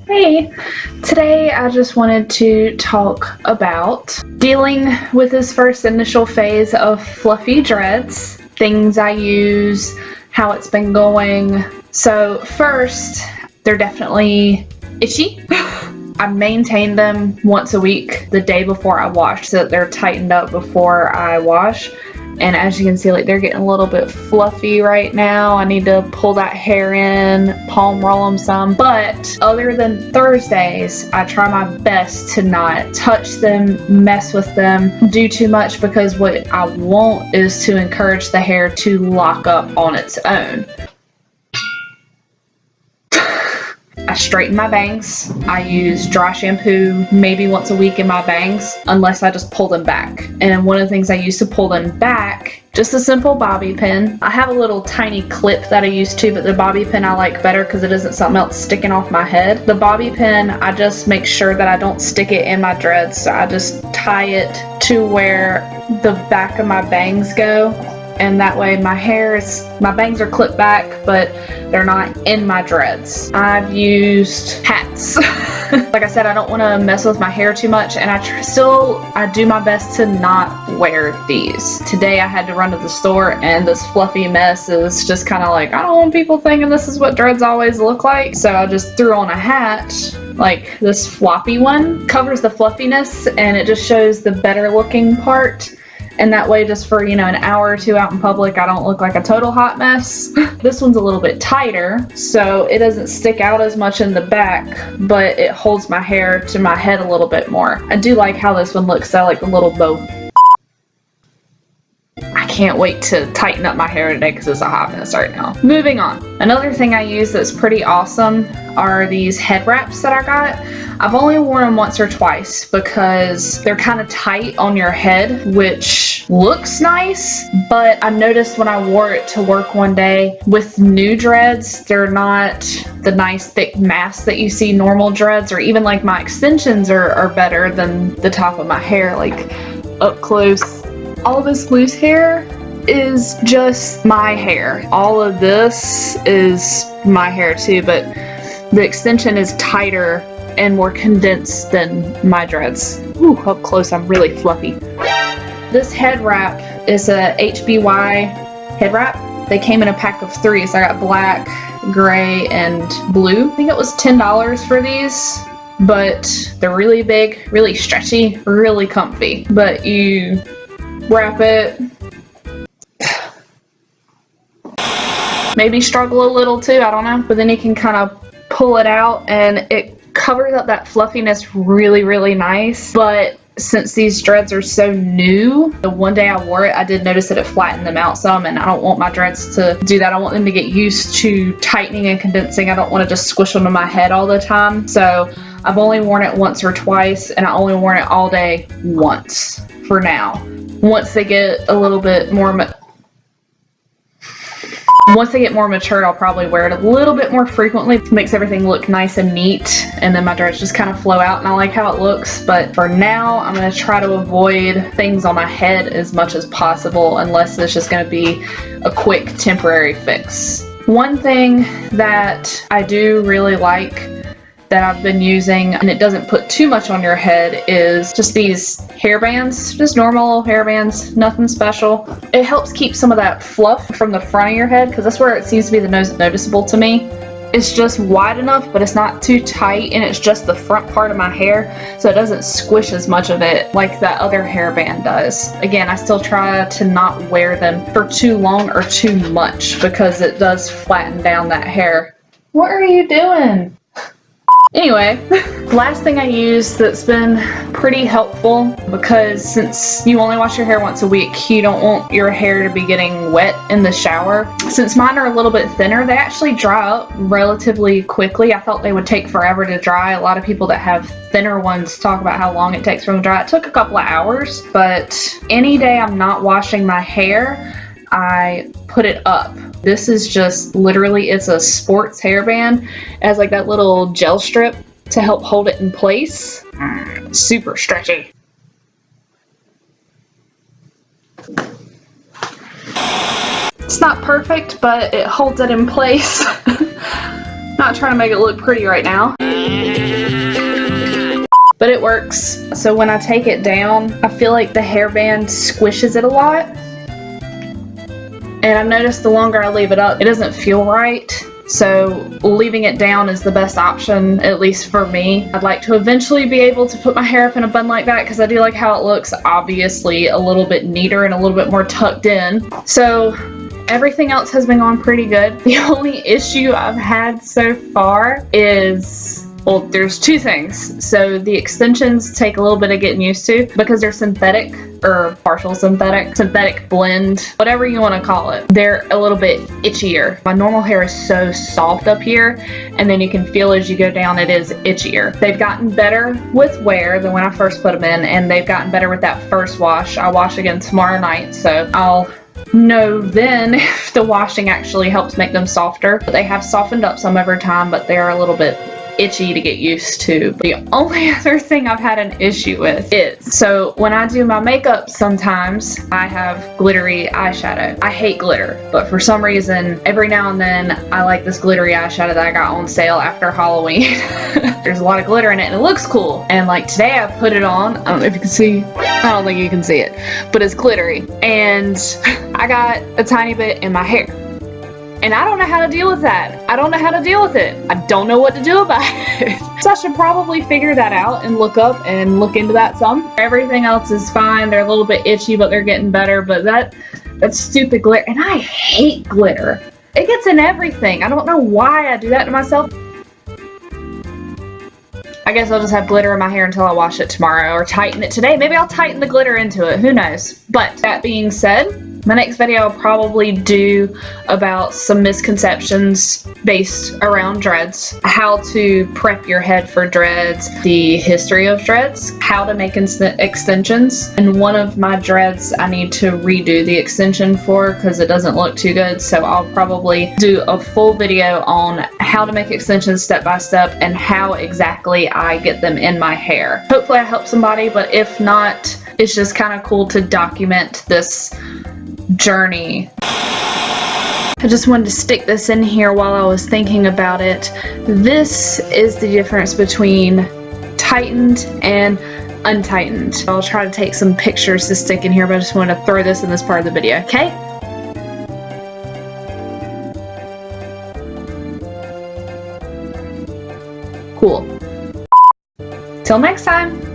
Hey, today I just wanted to talk about dealing with this first initial phase of fluffy dreads, things I use, how it's been going. So first, they're definitely itchy. I maintain them once a week the day before I wash so that they're tightened up before I wash. And as you can see, like, they're getting a little bit fluffy right now. I need to pull that hair in, palm roll them some. But other than Thursdays, I try my best to not touch them, mess with them, do too much, because what I want is to encourage the hair to lock up on its own. I straighten my bangs. I use dry shampoo maybe once a week in my bangs, unless I just pull them back. And one of the things I use to pull them back, just a simple bobby pin. I have a little tiny clip that I use too, but the bobby pin I like better because it isn't something else sticking off my head. The bobby pin, I just make sure that I don't stick it in my dreads, so I just tie it to where the back of my bangs go. And that way my bangs are clipped back, but they're not in my dreads. I've used hats. Like I said, I don't want to mess with my hair too much, and I do my best to not wear these. Today I had to run to the store, and this fluffy mess is just kind of like, I don't want people thinking this is what dreads always look like. So I just threw on a hat, like this floppy one. Covers the fluffiness, and it just shows the better looking part. And that way, just for, an hour or two out in public, I don't look like a total hot mess. This one's a little bit tighter, so it doesn't stick out as much in the back, but it holds my hair to my head a little bit more. I do like how this one looks. I like the little bow. I can't wait to tighten up my hair today because it's a hot mess right now. Moving on. Another thing I use that's pretty awesome are these head wraps that I got. I've only worn them once or twice because they're kind of tight on your head, which looks nice, but I noticed when I wore it to work one day with new dreads, they're not the nice thick mass that you see normal dreads, or even like my extensions are better than the top of my hair, like up close. All this loose hair is just my hair. All of this is my hair too, but the extension is tighter and more condensed than my dreads. Ooh, up close I'm really fluffy. This head wrap is a HBY head wrap. They came in a pack of 3, so I got black, gray, and blue. I think it was $10 for these, but they're really big, really stretchy, really comfy. But you wrap it, maybe struggle a little too, I don't know, but then you can kind of pull it out and it covers up that fluffiness really, really nice. But since these dreads are so new, the one day I wore it, I did notice that it flattened them out some, and I don't want my dreads to do that. I want them to get used to tightening and condensing. I don't want to just squish them to my head all the time. So I've only worn it once or twice, and I only worn it all day once for now. Once they get a little bit more matured, I'll probably wear it a little bit more frequently. It makes everything look nice and neat, and then my dreads just kind of flow out, and I like how it looks. But for now, I'm going to try to avoid things on my head as much as possible, unless it's just going to be a quick temporary fix. One thing that I do really like that I've been using, and it doesn't put too much on your head, is just these hair bands, just normal hair bands, nothing special. It helps keep some of that fluff from the front of your head, because that's where it seems to be the most noticeable to me. It's just wide enough, but it's not too tight, and it's just the front part of my hair, so it doesn't squish as much of it like that other hairband does. Again, I still try to not wear them for too long or too much, because it does flatten down that hair. What are you doing? Anyway, last thing I use that's been pretty helpful, because since you only wash your hair once a week, you don't want your hair to be getting wet in the shower. Since mine are a little bit thinner, they actually dry up relatively quickly. I thought they would take forever to dry. A lot of people that have thinner ones talk about how long it takes for them to dry. It took a couple of hours, but any day I'm not washing my hair, I put it up. This is just literally, it's a sports hairband. It has like that little gel strip to help hold it in place. Super stretchy. It's not perfect, but it holds it in place. Not trying to make it look pretty right now. but it works. So when I take it down, I feel like the hairband squishes it a lot. And I've noticed the longer I leave it up, it doesn't feel right. So leaving it down is the best option, at least for me. I'd like to eventually be able to put my hair up in a bun like that because I do like how it looks, obviously a little bit neater and a little bit more tucked in. So everything else has been going pretty good. The only issue I've had so far is, well, there's two things. So the extensions take a little bit of getting used to because they're synthetic or partial synthetic blend, whatever you want to call it. They're a little bit itchier. My normal hair is so soft up here, and then you can feel as you go down it is itchier. They've gotten better with wear than when I first put them in, and they've gotten better with that first wash. I wash again tomorrow night, so I'll know then if the washing actually helps make them softer. But they have softened up some over time, but they're a little bit itchy to get used to. The only other thing I've had an issue with is, so when I do my makeup sometimes I have glittery eyeshadow. I hate glitter, but for some reason every now and then I like this glittery eyeshadow that I got on sale after Halloween. There's a lot of glitter in it and it looks cool, and like today I put it on. I don't know if you can see, I don't think you can see it, but it's glittery, and I got a tiny bit in my hair. And I don't know how to deal with that. I don't know how to deal with it. I don't know what to do about it. So I should probably figure that out and look into that some. Everything else is fine. They're a little bit itchy, but they're getting better. But that's stupid glitter. And I hate glitter. It gets in everything. I don't know why I do that to myself. I guess I'll just have glitter in my hair until I wash it tomorrow, or tighten it today. Maybe I'll tighten the glitter into it. Who knows? But that being said, my next video I'll probably do about some misconceptions based around dreads, how to prep your head for dreads, the history of dreads, how to make extensions, and one of my dreads I need to redo the extension for because it doesn't look too good, so I'll probably do a full video on how to make extensions step by step and how exactly I get them in my hair. Hopefully I help somebody, but if not, it's just kind of cool to document this journey. I just wanted to stick this in here while I was thinking about it. This is the difference between tightened and untightened. I'll try to take some pictures to stick in here, but I just wanted to throw this in this part of the video, okay? Cool. Till next time.